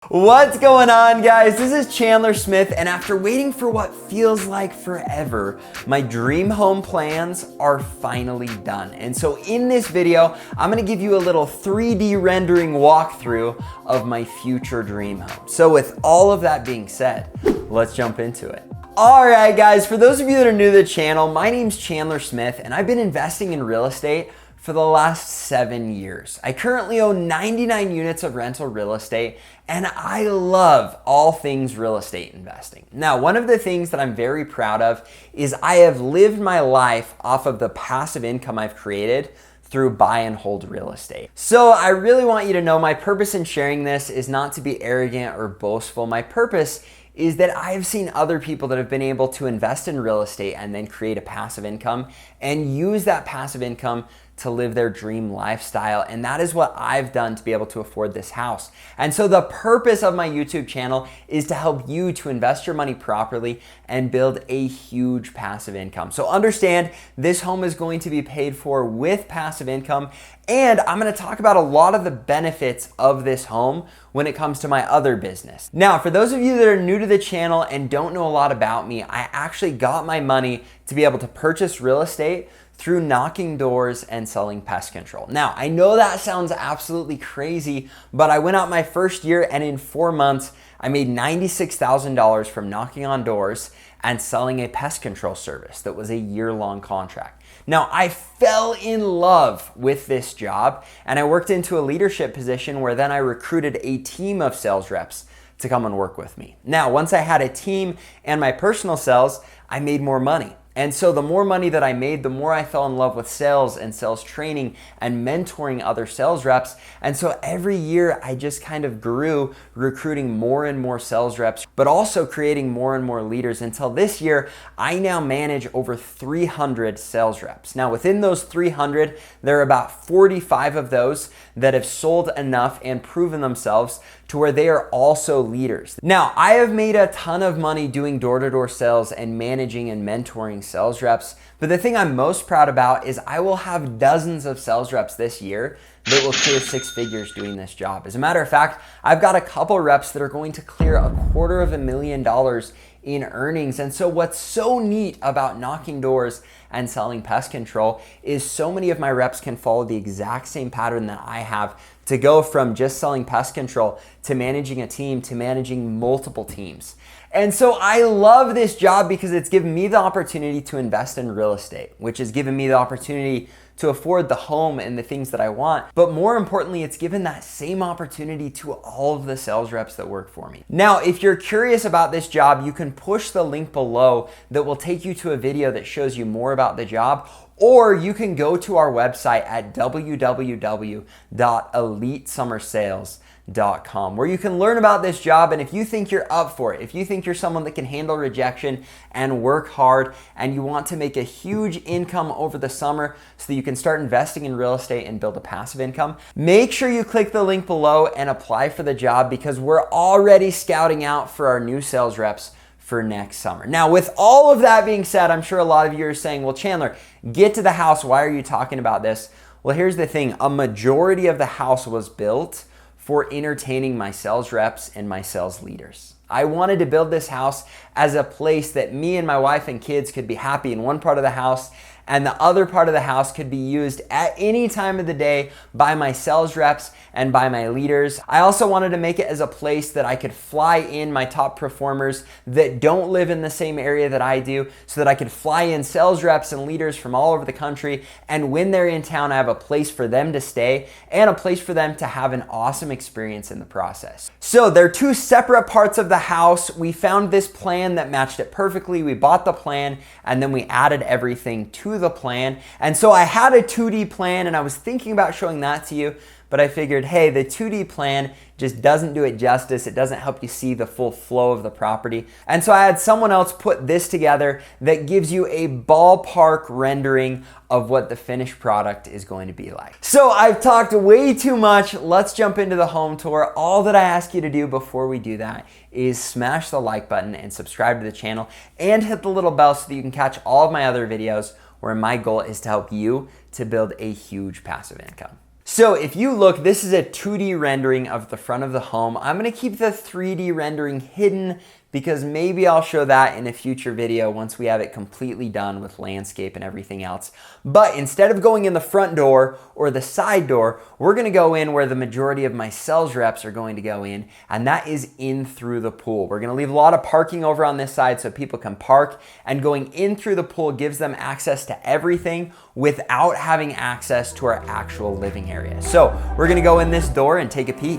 What's going on, guys? This is Chandler Smith, and after waiting for what feels like forever, my dream home plans are finally done. And so in this video, I'm gonna give you a little 3D rendering walkthrough of my future dream home. So with all of that being said, let's jump into it. All right, guys, for those of you that are new to the channel, my name's Chandler Smith, and I've been investing in real estate for the last 7 years. I currently own 99 units of rental real estate, and I love all things real estate investing. Now, one of the things that I'm very proud of is I have lived my life off of the passive income I've created through buy and hold real estate. So I really want you to know my purpose in sharing this is not to be arrogant or boastful. My purpose is that I've seen other people that have been able to invest in real estate and then create a passive income and use that passive income to live their dream lifestyle. And that is what I've done to be able to afford this house. And so the purpose of my YouTube channel is to help you to invest your money properly and build a huge passive income. So understand, this home is going to be paid for with passive income. And I'm gonna talk about a lot of the benefits of this home when it comes to my other business. Now, for those of you that are new to the channel and don't know a lot about me, I actually got my money to be able to purchase real estate through knocking doors and selling pest control. Now, I know that sounds absolutely crazy, but I went out my first year and in 4 months, I made $96,000 from knocking on doors and selling a pest control service that was a year-long contract. Now, I fell in love with this job and I worked into a leadership position where then I recruited a team of sales reps to come and work with me. Now, once I had a team and my personal sales, I made more money. And so the more money that I made, the more I fell in love with sales and sales training and mentoring other sales reps. And so every year I just kind of grew recruiting more and more sales reps, but also creating more and more leaders until this year, I now manage over 300 sales reps. Now within those 300, there are about 45 of those that have sold enough and proven themselves to where they are also leaders. Now, I have made a ton of money doing door-to-door sales and managing and mentoring sales reps, but the thing I'm most proud about is I will have dozens of sales reps this year that will clear 6 figures doing this job. As a matter of fact, I've got a couple reps that are going to clear $250,000 in earnings. And so what's so neat about knocking doors and selling pest control is so many of my reps can follow the exact same pattern that I have to go from just selling pest control to managing a team to managing multiple teams. And so I love this job because it's given me the opportunity to invest in real estate, which has given me the opportunity to afford the home and the things that I want. But more importantly, it's given that same opportunity to all of the sales reps that work for me. Now, if you're curious about this job, you can push the link below that will take you to a video that shows you more about the job, or you can go to our website at www.elitesummersales.com where you can learn about this job. And if you think you're up for it, if you think you're someone that can handle rejection and work hard and you want to make a huge income over the summer so that you can start investing in real estate and build a passive income, make sure you click the link below and apply for the job because we're already scouting out for our new sales reps for next summer. Now, with all of that being said, I'm sure a lot of you are saying, well, Chandler, get to the house. Why are you talking about this? Well, here's the thing. A majority of the house was built for entertaining my sales reps and my sales leaders. I wanted to build this house as a place that me and my wife and kids could be happy in one part of the house and the other part of the house could be used at any time of the day by my sales reps and by my leaders. I also wanted to make it as a place that I could fly in my top performers that don't live in the same area that I do so that I could fly in sales reps and leaders from all over the country. And when they're in town, I have a place for them to stay and a place for them to have an awesome experience in the process. So they're 2 separate parts of the house. We found this plan that matched it perfectly. We bought the plan and then we added everything to the plan. And so I had a 2D plan and I was thinking about showing that to you, but I figured, hey, the 2D plan just doesn't do it justice. It doesn't help you see the full flow of the property. And so I had someone else put this together that gives you a ballpark rendering of what the finished product is going to be like. So I've talked way too much. Let's jump into the home tour. All that I ask you to do before we do that is smash the like button and subscribe to the channel and hit the little bell so that you can catch all of my other videos where my goal is to help you to build a huge passive income. So if you look, this is a 2D rendering of the front of the home. I'm gonna keep the 3D rendering hidden because maybe I'll show that in a future video once we have it completely done with landscape and everything else. But instead of going in the front door or the side door, we're gonna go in where the majority of my sales reps are going to go in, and that is in through the pool. We're gonna leave a lot of parking over on this side so people can park, and going in through the pool gives them access to everything without having access to our actual living area. So we're gonna go in this door and take a peek.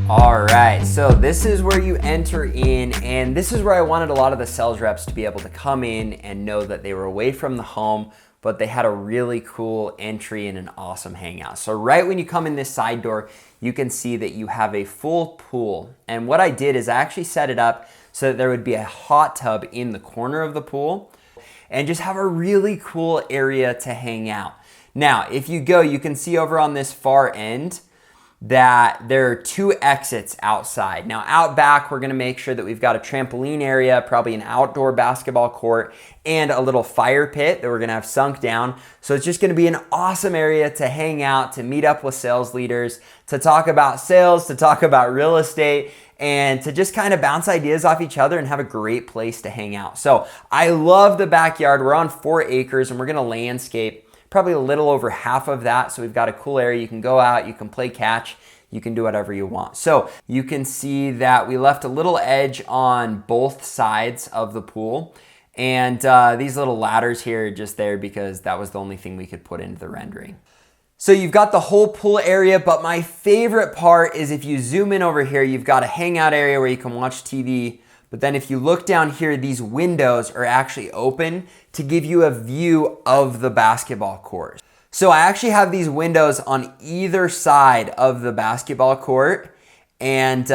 All right, so this is where you enter in, and this is where I wanted a lot of the sales reps to be able to come in and know that they were away from the home, but they had a really cool entry and an awesome hangout. So right when you come in this side door, you can see that you have a full pool. And what I did is I actually set it up so that there would be a hot tub in the corner of the pool and just have a really cool area to hang out. Now, if you go, you can see over on this far end that there are 2 exits outside. Now out back, we're gonna make sure that we've got a trampoline area, probably an outdoor basketball court, and a little fire pit that we're gonna have sunk down. So it's just gonna be an awesome area to hang out, to meet up with sales leaders, to talk about sales, to talk about real estate, and to just kind of bounce ideas off each other and have a great place to hang out. So I love the backyard. We're on 4 acres and we're gonna landscape probably a little over half of that. So we've got a cool area. You can go out, you can play catch, you can do whatever you want. So you can see that we left a little edge on both sides of the pool. And these little ladders here are just there because that was the only thing we could put into the rendering. So you've got the whole pool area, but my favorite part is if you zoom in over here, you've got a hangout area where you can watch TV. But then if you look down here, these windows are actually open to give you a view of the basketball court. So I actually have these windows on either side of the basketball court, and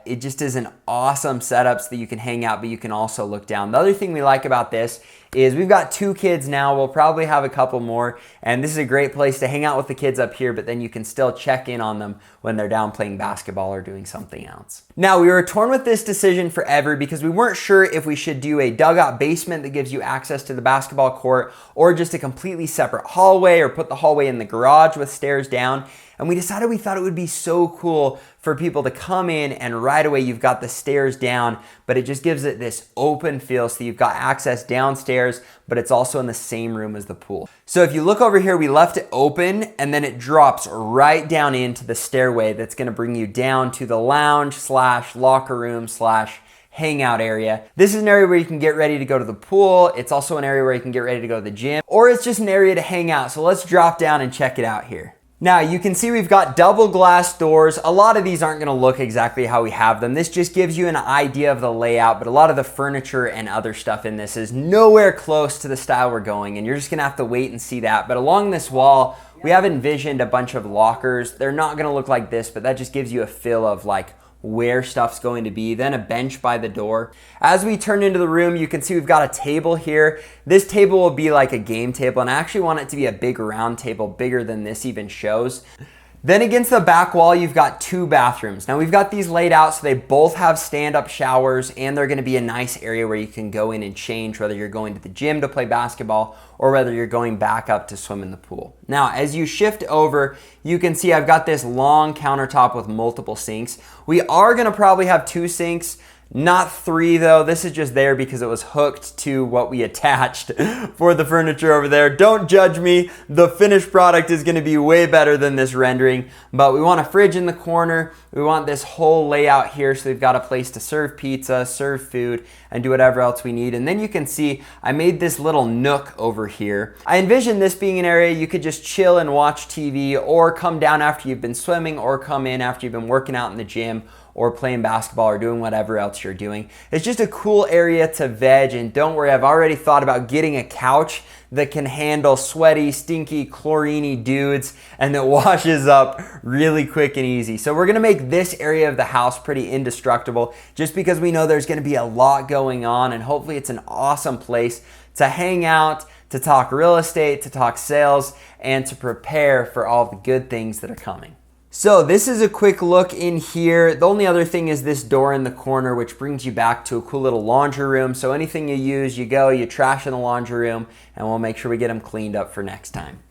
it just is an awesome setup so that you can hang out, but you can also look down. The other thing we like about this is we've got 2 kids now. We'll probably have a couple more, and this is a great place to hang out with the kids up here, but then you can still check in on them when they're down playing basketball or doing something else. Now, we were torn with this decision forever because we weren't sure if we should do a dugout basement that gives you access to the basketball court or just a completely separate hallway or put the hallway in the garage with stairs down. And we decided we thought it would be so cool for people to come in and right away you've got the stairs down, but it just gives it this open feel so you've got access downstairs, but it's also in the same room as the pool. So if you look over here, we left it open and then it drops right down into the stairway that's gonna bring you down to the lounge / locker room / hangout area. This is an area where you can get ready to go to the pool. It's also an area where you can get ready to go to the gym, or it's just an area to hang out. So let's drop down and check it out here. Now you can see we've got double glass doors. A lot of these aren't gonna look exactly how we have them. This just gives you an idea of the layout, but a lot of the furniture and other stuff in this is nowhere close to the style we're going, and you're just gonna have to wait and see that. But along this wall, we have envisioned a bunch of lockers. They're not gonna look like this, but that just gives you a feel of like where stuff's going to be, then a bench by the door. As we turn into the room, you can see we've got a table here. This table will be like a game table, and I actually want it to be a big round table, bigger than this even shows. Then against the back wall, you've got 2 bathrooms. Now we've got these laid out so they both have stand-up showers, and they're gonna be a nice area where you can go in and change, whether you're going to the gym to play basketball or whether you're going back up to swim in the pool. Now, as you shift over, you can see I've got this long countertop with multiple sinks. We are gonna probably have 2 sinks. Not 3 though. This is just there because it was hooked to what we attached for the furniture over there. Don't judge me. The finished product is going to be way better than this rendering, but we want a fridge in the corner. We want this whole layout here so we've got a place to serve pizza, serve food, and do whatever else we need. And then you can see I made this little nook over here. I envision this being an area you could just chill and watch TV, or come down after you've been swimming, or come in after you've been working out in the gym, or playing basketball, or doing whatever else you're doing. It's just a cool area to veg, and don't worry, I've already thought about getting a couch that can handle sweaty, stinky, chlorine-y dudes and that washes up really quick and easy. So we're gonna make this area of the house pretty indestructible just because we know there's gonna be a lot going on, and hopefully it's an awesome place to hang out, to talk real estate, to talk sales, and to prepare for all the good things that are coming. So this is a quick look in here. The only other thing is this door in the corner, which brings you back to a cool little laundry room. So anything you use, you go, you trash in the laundry room, and we'll make sure we get them cleaned up for next time.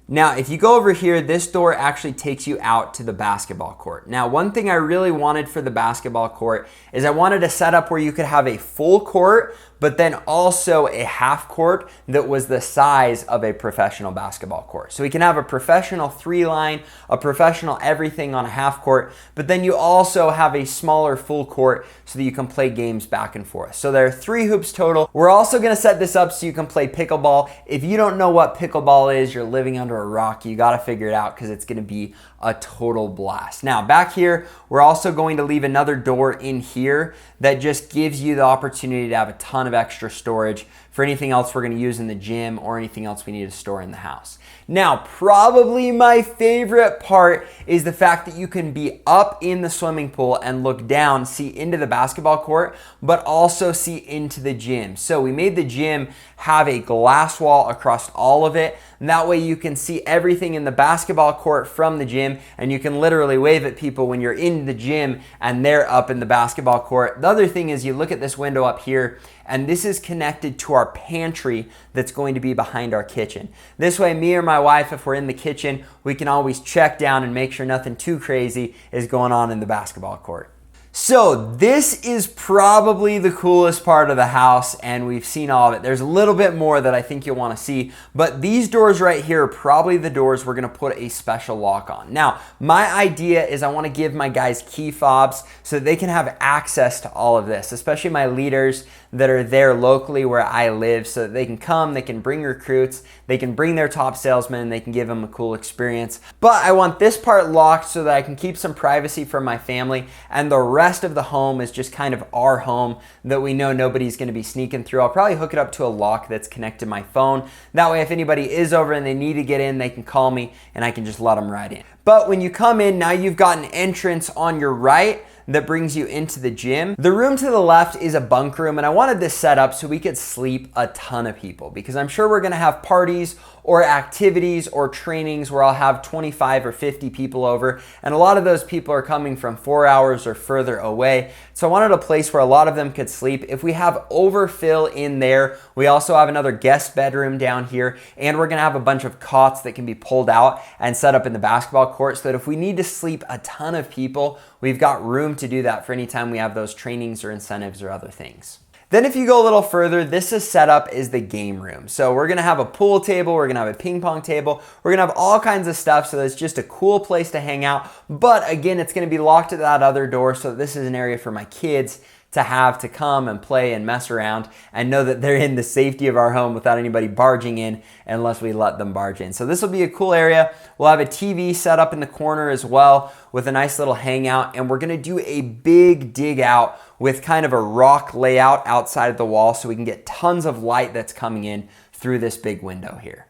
Now, if you go over here, this door actually takes you out to the basketball court. Now, one thing I really wanted for the basketball court is I wanted a setup where you could have a full court, but then also a half court that was the size of a professional basketball court. So we can have a professional 3-line, a professional everything on a half court, but then you also have a smaller full court so that you can play games back and forth. So there are 3 hoops total. We're also gonna set this up so you can play pickleball. If you don't know what pickleball is, you're living under a rock. You gotta figure it out because it's gonna be a total blast. Now back here, we're also going to leave another door in here that just gives you the opportunity to have a ton of extra storage for anything else we're gonna use in the gym or anything else we need to store in the house. Now, probably my favorite part is the fact that you can be up in the swimming pool and look down, see into the basketball court, but also see into the gym. So we made the gym have a glass wall across all of it, and that way you can see everything in the basketball court from the gym, and you can literally wave at people when you're in the gym and they're up in the basketball court. The other thing is you look at this window up here, and this is connected to our pantry that's going to be behind our kitchen. This way, me or my wife, if we're in the kitchen, we can always check down and make sure nothing too crazy is going on in the basketball court. So this is probably the coolest part of the house, and we've seen all of it. There's a little bit more that I think you'll want to see, but these doors right here are probably the doors we're going to put a special lock on. Now, my idea is I want to give my guys key fobs so that they can have access to all of this, especially my leaders that are there locally where I live, so that they can come, they can bring recruits, they can bring their top salesmen, and they can give them a cool experience. But I want this part locked so that I can keep some privacy from my family, and the rest of the home is just kind of our home that we know nobody's going to be sneaking through. I'll probably hook it up to a lock that's connected to my phone. That way, if anybody is over and they need to get in, they can call me and I can just let them right in. But when you come in, now you've got an entrance on your right that brings you into the gym. The room to the left is a bunk room, and I wanted this set up so we could sleep a ton of people, because I'm sure we're gonna have parties or activities or trainings where I'll have 25 or 50 people over, and a lot of those people are coming from 4 hours or further away. So I wanted a place where a lot of them could sleep. If we have overfill in there, we also have another guest bedroom down here, and we're gonna have a bunch of cots that can be pulled out and set up in the basketball court so that if we need to sleep a ton of people, we've got room to do that for any time we have those trainings or incentives or other things. Then if you go a little further, this is set up as the game room. So we're gonna have a pool table, we're gonna have a ping pong table, we're gonna have all kinds of stuff, so it's just a cool place to hang out. But again, it's gonna be locked at that other door, so this is an area for my kids to have to come and play and mess around and know that they're in the safety of our home without anybody barging in unless we let them barge in. So this will be a cool area. We'll have a TV set up in the corner as well with a nice little hangout, and we're gonna do a big dig out with kind of a rock layout outside of the wall so we can get tons of light that's coming in through this big window here.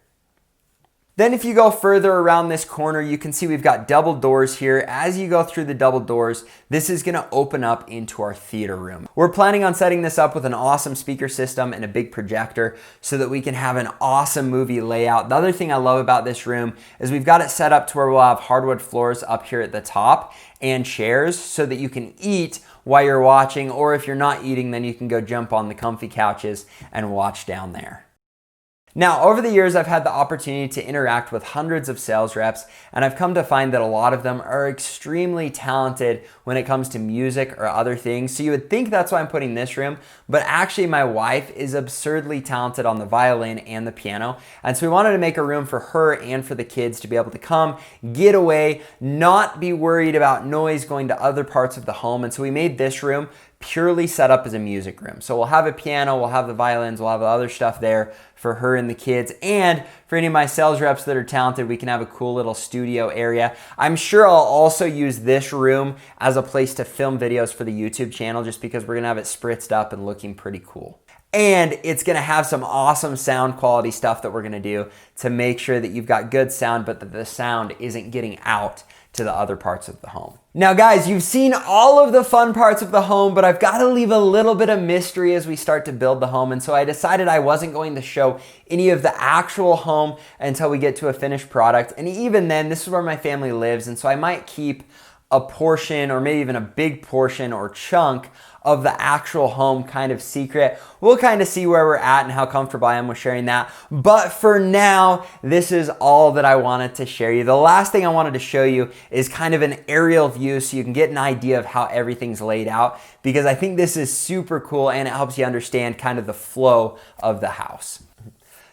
Then if you go further around this corner, you can see we've got double doors here. As you go through the double doors, this is gonna open up into our theater room. We're planning on setting this up with an awesome speaker system and a big projector so that we can have an awesome movie layout. The other thing I love about this room is we've got it set up to where we'll have hardwood floors up here at the top and chairs so that you can eat while you're watching, or if you're not eating, then you can go jump on the comfy couches and watch down there. Now, over the years, I've had the opportunity to interact with hundreds of sales reps, and I've come to find that a lot of them are extremely talented when it comes to music or other things. So you would think that's why I'm putting this room, but actually my wife is absurdly talented on the violin and the piano. And so we wanted to make a room for her and for the kids to be able to come, get away, not be worried about noise going to other parts of the home. And so we made this room purely set up as a music room. So we'll have a piano, we'll have the violins, we'll have the other stuff there for her and the kids. And for any of my sales reps that are talented, we can have a cool little studio area. I'm sure I'll also use this room as a place to film videos for the YouTube channel, just because we're gonna have it spritzed up and looking pretty cool. And it's gonna have some awesome sound quality stuff that we're gonna do to make sure that you've got good sound, but that the sound isn't getting out to the other parts of the home. Now guys, you've seen all of the fun parts of the home, but I've got to leave a little bit of mystery as we start to build the home. And so I decided I wasn't going to show any of the actual home until we get to a finished product. And even then, this is where my family lives. And so I might keep a portion or maybe even a big portion or chunk of the actual home kind of secret. We'll kind of see where we're at and how comfortable I am with sharing that. But for now, this is all that I wanted to share you. The last thing I wanted to show you is kind of an aerial view so you can get an idea of how everything's laid out, because I think this is super cool and it helps you understand kind of the flow of the house.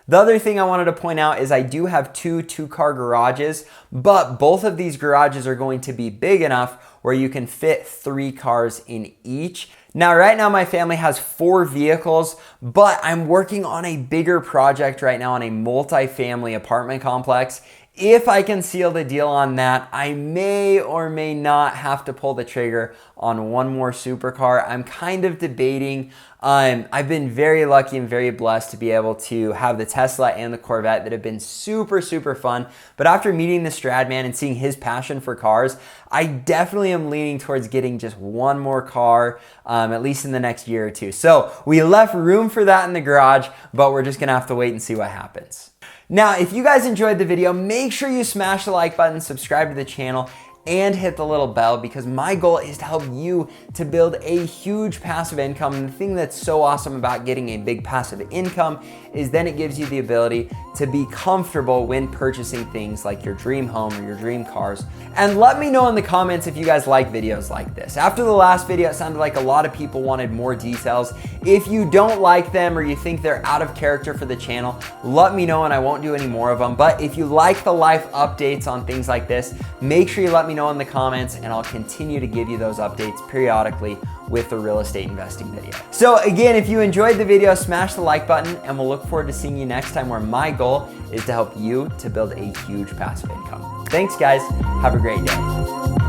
The other thing I wanted to point out is I do have two-car garages, but both of these garages are going to be big enough where you can fit 3 cars in each. Now, right now my family has 4 vehicles, but I'm working on a bigger project right now on a multi-family apartment complex. If I can seal the deal on that, I may or may not have to pull the trigger on one more supercar. I'm kind of debating. I've been very lucky and very blessed to be able to have the Tesla and the Corvette that have been super, super fun. But after meeting the Stradman and seeing his passion for cars, I definitely am leaning towards getting just one more car, at least in the next year or two. So we left room for that in the garage, but we're just gonna have to wait and see what happens. Now, if you guys enjoyed the video, make sure you smash the like button, subscribe to the channel, and hit the little bell, because my goal is to help you to build a huge passive income. And the thing that's so awesome about getting a big passive income is then it gives you the ability to be comfortable when purchasing things like your dream home or your dream cars. And let me know in the comments if you guys like videos like this. After the last video, it sounded like a lot of people wanted more details. If you don't like them or you think they're out of character for the channel, let me know and I won't do any more of them. But if you like the life updates on things like this, make sure you let me know in the comments and I'll continue to give you those updates periodically with the real estate investing video. So again, if you enjoyed the video, smash the like button and we'll look forward to seeing you next time, where my goal is to help you to build a huge passive income. Thanks guys, have a great day.